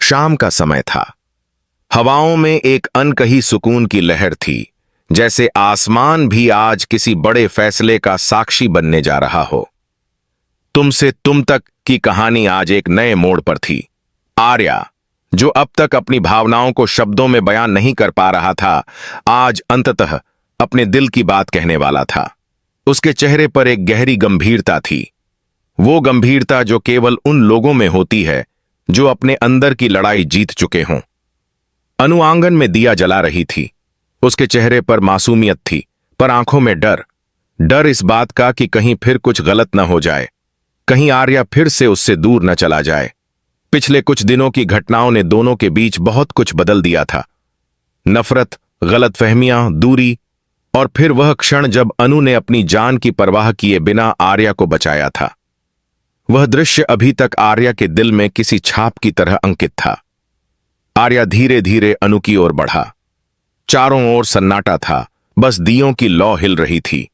शाम का समय था। हवाओं में एक अनकही सुकून की लहर थी, जैसे आसमान भी आज किसी बड़े फैसले का साक्षी बनने जा रहा हो। तुमसे तुम तक की कहानी आज एक नए मोड़ पर थी। आर्या, जो अब तक अपनी भावनाओं को शब्दों में बयान नहीं कर पा रहा था, आज अंततः अपने दिल की बात कहने वाला था। उसके चेहरे पर एक गहरी गंभीरता थी, वो गंभीरता जो केवल उन लोगों में होती है जो अपने अंदर की लड़ाई जीत चुके हों। अनु आंगन में दिया जला रही थी। उसके चेहरे पर मासूमियत थी, पर आंखों में डर। डर इस बात का कि कहीं फिर कुछ गलत न हो जाए, कहीं आर्या फिर से उससे दूर न चला जाए। पिछले कुछ दिनों की घटनाओं ने दोनों के बीच बहुत कुछ बदल दिया था। नफरत, गलतफहमियां, दूरी, और फिर वह क्षण जब अनु ने अपनी जान की परवाह किए बिना आर्या को बचाया था। वह दृश्य अभी तक आर्या के दिल में किसी छाप की तरह अंकित था। आर्या धीरे धीरे अनु की ओर बढ़ा। चारों ओर सन्नाटा था, बस दियों की लौ हिल रही थी।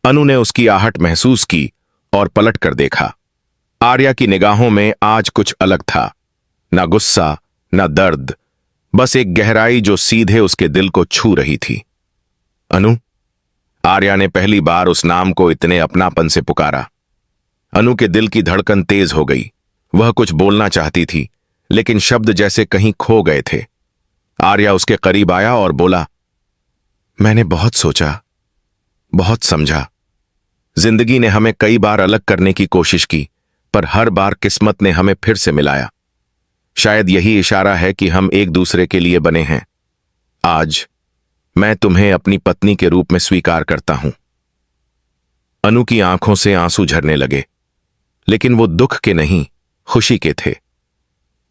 अनु ने उसकी आहट महसूस की और पलट कर देखा। आर्या की निगाहों में आज कुछ अलग था, ना गुस्सा, ना दर्द, बस एक गहराई जो सीधे उसके दिल को छू रही थी। अनु। आर्या ने पहली बार उस नाम को इतने अपनापन से पुकारा। अनु के दिल की धड़कन तेज हो गई। वह कुछ बोलना चाहती थी, लेकिन शब्द जैसे कहीं खो गए थे। आर्या उसके करीब आया और बोला, मैंने बहुत सोचा, बहुत समझा। जिंदगी ने हमें कई बार अलग करने की कोशिश की, पर हर बार किस्मत ने हमें फिर से मिलाया। शायद यही इशारा है कि हम एक दूसरे के लिए बने हैं। आज मैं तुम्हें अपनी पत्नी के रूप में स्वीकार करता हूं। अनु की आंखों से आंसू झरने लगे, लेकिन वो दुख के नहीं, खुशी के थे।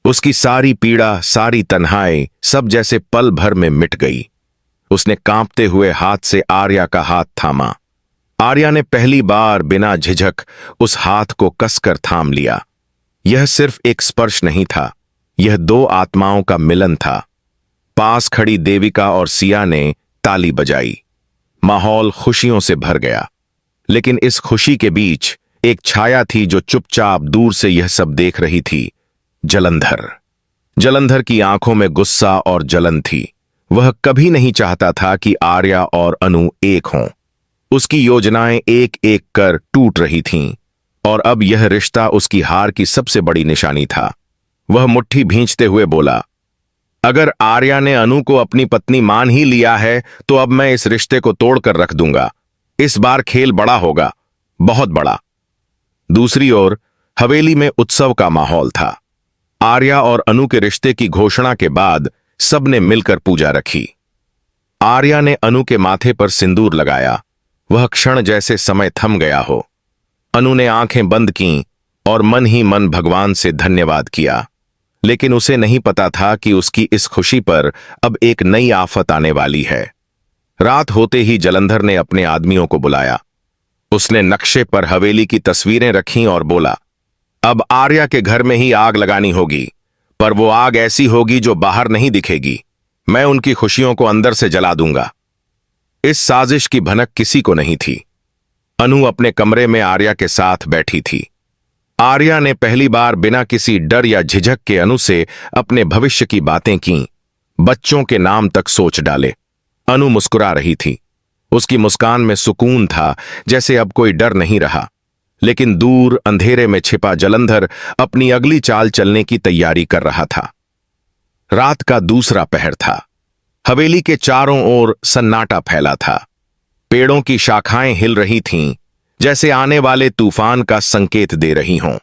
उसकी सारी पीड़ा, सारी तन्हाई, सब जैसे पल भर में मिट गई। उसने कांपते हुए हाथ से आर्या का हाथ थामा। आर्या ने पहली बार बिना झिझक उस हाथ को कसकर थाम लिया। यह सिर्फ एक स्पर्श नहीं था, यह दो आत्माओं का मिलन था। पास खड़ी देविका और सिया ने ताली बजाई। माहौल खुशियों से भर गया, लेकिन इस खुशी के बीच एक छाया थी जो चुपचाप दूर से यह सब देख रही थी। जलंधर। जलंधर की आंखों में गुस्सा और जलन थी। वह कभी नहीं चाहता था कि आर्या और अनु एक हों। उसकी योजनाएं एक एक कर टूट रही थीं, और अब यह रिश्ता उसकी हार की सबसे बड़ी निशानी था। वह मुट्ठी भींचते हुए बोला, अगर आर्या ने अनु को अपनी पत्नी मान ही लिया है, तो अब मैं इस रिश्ते को तोड़कर रख दूंगा। इस बार खेल बड़ा होगा, बहुत बड़ा। दूसरी ओर हवेली में उत्सव का माहौल था। आर्या और अनु के रिश्ते की घोषणा के बाद सबने मिलकर पूजा रखी। आर्या ने अनु के माथे पर सिंदूर लगाया। वह क्षण जैसे समय थम गया हो। अनु ने आंखें बंद कीं और मन ही मन भगवान से धन्यवाद किया। लेकिन उसे नहीं पता था कि उसकी इस खुशी पर अब एक नई आफत आने वाली है। रात होते ही जलंधर ने अपने आदमियों को बुलाया। उसने नक्शे पर हवेली की तस्वीरें रखीं और बोला, अब आर्या के घर में ही आग लगानी होगी, पर वो आग ऐसी होगी जो बाहर नहीं दिखेगी। मैं उनकी खुशियों को अंदर से जला दूंगा। इस साजिश की भनक किसी को नहीं थी। अनु अपने कमरे में आर्या के साथ बैठी थी। आर्या ने पहली बार बिना किसी डर या झिझक के अनु से अपने भविष्य की बातें कीं, बच्चों के नाम तक सोच डाले। अनु मुस्कुरा रही थी। उसकी मुस्कान में सुकून था, जैसे अब कोई डर नहीं रहा। लेकिन दूर अंधेरे में छिपा जलंधर अपनी अगली चाल चलने की तैयारी कर रहा था। रात का दूसरा पहर था। हवेली के चारों ओर सन्नाटा फैला था। पेड़ों की शाखाएं हिल रही थीं, जैसे आने वाले तूफान का संकेत दे रही हों।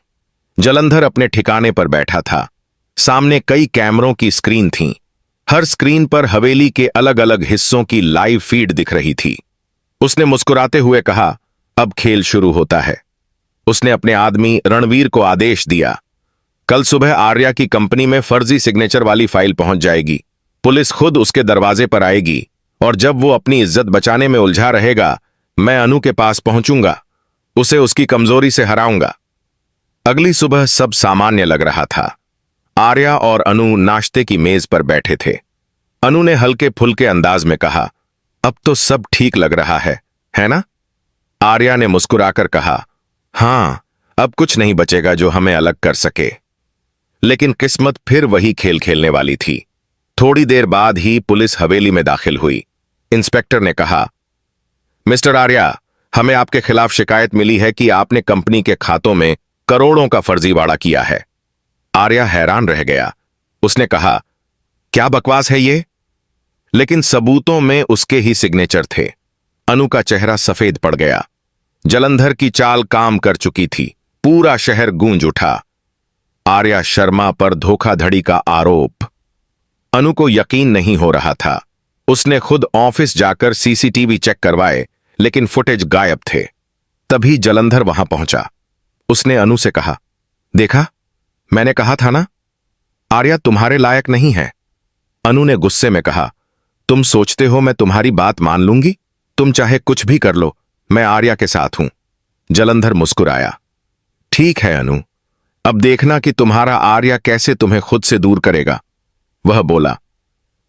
जलंधर अपने ठिकाने पर बैठा था। सामने कई कैमरों की स्क्रीन थीं। हर स्क्रीन पर हवेली के अलग अलग हिस्सों की लाइव फीड दिख रही थी। उसने मुस्कुराते हुए कहा, अब खेल शुरू होता है। उसने अपने आदमी रणवीर को आदेश दिया, कल सुबह आर्या की कंपनी में फर्जी सिग्नेचर वाली फाइल पहुंच जाएगी। पुलिस खुद उसके दरवाजे पर आएगी, और जब वो अपनी इज्जत बचाने में उलझा रहेगा, मैं अनु के पास पहुंचूंगा, उसे उसकी कमजोरी से हराऊंगा। अगली सुबह सब सामान्य लग रहा था। आर्या और अनु नाश्ते की मेज पर बैठे थे। अनु ने हल्के फुल्के अंदाज में कहा, अब तो सब ठीक लग रहा है ना? आर्या ने मुस्कुराकर कहा, हां, अब कुछ नहीं बचेगा जो हमें अलग कर सके। लेकिन किस्मत फिर वही खेल खेलने वाली थी। थोड़ी देर बाद ही पुलिस हवेली में दाखिल हुई। इंस्पेक्टर ने कहा, मिस्टर आर्या, हमें आपके खिलाफ शिकायत मिली है कि आपने कंपनी के खातों में करोड़ों का फर्जीवाड़ा किया है। आर्या हैरान रह गया। उसने कहा, क्या बकवास है ये? लेकिन सबूतों में उसके ही सिग्नेचर थे। अनु का चेहरा सफेद पड़ गया। जलंधर की चाल काम कर चुकी थी। पूरा शहर गूंज उठा। आर्या शर्मा पर धोखाधड़ी का आरोप। अनु को यकीन नहीं हो रहा था। उसने खुद ऑफिस जाकर सीसीटीवी चेक करवाए, लेकिन फुटेज गायब थे। तभी जलंधर वहां पहुंचा। उसने अनु से कहा, देखा, मैंने कहा था ना, आर्या तुम्हारे लायक नहीं है। अनु ने गुस्से में कहा, तुम सोचते हो मैं तुम्हारी बात मान लूंगी? तुम चाहे कुछ भी कर लो, मैं आर्या के साथ हूं। जलंधर मुस्कुराया। ठीक है अनु, अब देखना कि तुम्हारा आर्या कैसे तुम्हें खुद से दूर करेगा। वह बोला,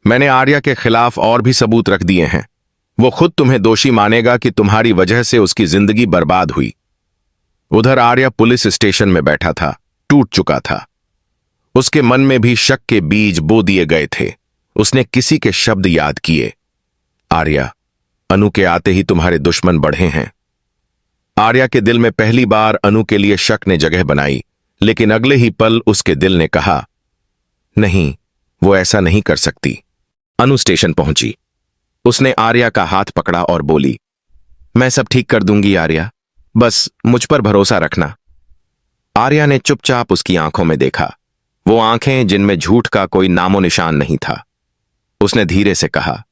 मैंने आर्या के खिलाफ और भी सबूत रख दिए हैं। वो खुद तुम्हें दोषी मानेगा कि तुम्हारी वजह से उसकी जिंदगी बर्बाद हुई। उधर आर्या पुलिस स्टेशन में बैठा था, टूट चुका था। उसके मन में भी शक के बीज बो दिए गए थे। उसने किसी के शब्द याद किए, आर्या, अनु के आते ही तुम्हारे दुश्मन बढ़े हैं। आर्या के दिल में पहली बार अनु के लिए शक ने जगह बनाई, लेकिन अगले ही पल उसके दिल ने कहा, नहीं, वो ऐसा नहीं कर सकती। अनु स्टेशन पहुंची। उसने आर्या का हाथ पकड़ा और बोली, मैं सब ठीक कर दूंगी आर्या, बस मुझ पर भरोसा रखना। आर्या ने चुपचाप उसकी आंखों में देखा, वो आंखें जिनमें झूठ का कोई नामो निशान नहीं था। उसने धीरे से कहा,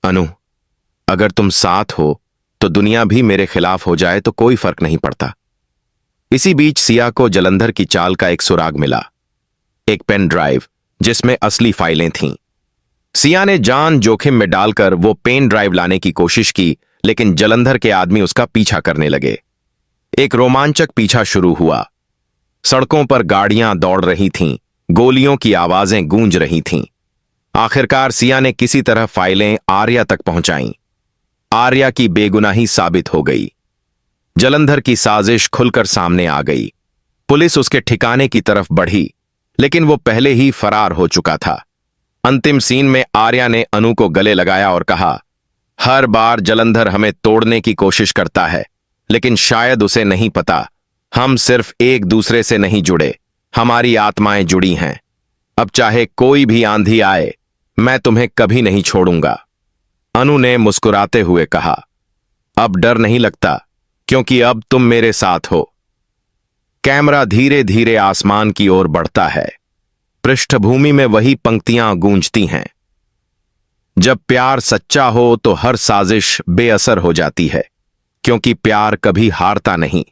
अनु, अगर तुम साथ हो तो दुनिया भी मेरे खिलाफ हो जाए तो कोई फर्क नहीं पड़ता। इसी बीच सिया को जलंधर की चाल का एक सुराग मिला, एक पेन ड्राइव जिसमें असली फाइलें थीं। सिया ने जान जोखिम में डालकर वो पेन ड्राइव लाने की कोशिश की, लेकिन जलंधर के आदमी उसका पीछा करने लगे। एक रोमांचक पीछा शुरू हुआ। सड़कों पर गाड़ियां दौड़ रही थीं, गोलियों की आवाजें गूंज रही थीं। आखिरकार सिया ने किसी तरह फाइलें आर्या तक पहुंचाईं। आर्या की बेगुनाही साबित हो गई। जलंधर की साजिश खुलकर सामने आ गई। पुलिस उसके ठिकाने की तरफ बढ़ी, लेकिन वो पहले ही फरार हो चुका था। अंतिम सीन में आर्या ने अनु को गले लगाया और कहा, हर बार जलंधर हमें तोड़ने की कोशिश करता है, लेकिन शायद उसे नहीं पता, हम सिर्फ एक दूसरे से नहीं जुड़े, हमारी आत्माएं जुड़ी हैं। अब चाहे कोई भी आंधी आए, मैं तुम्हें कभी नहीं छोड़ूंगा। अनु ने मुस्कुराते हुए कहा, अब डर नहीं लगता, क्योंकि अब तुम मेरे साथ हो। कैमरा धीरे धीरे आसमान की ओर बढ़ता है। पृष्ठभूमि में वही पंक्तियां गूंजती हैं, जब प्यार सच्चा हो तो हर साजिश बेअसर हो जाती है, क्योंकि प्यार कभी हारता नहीं।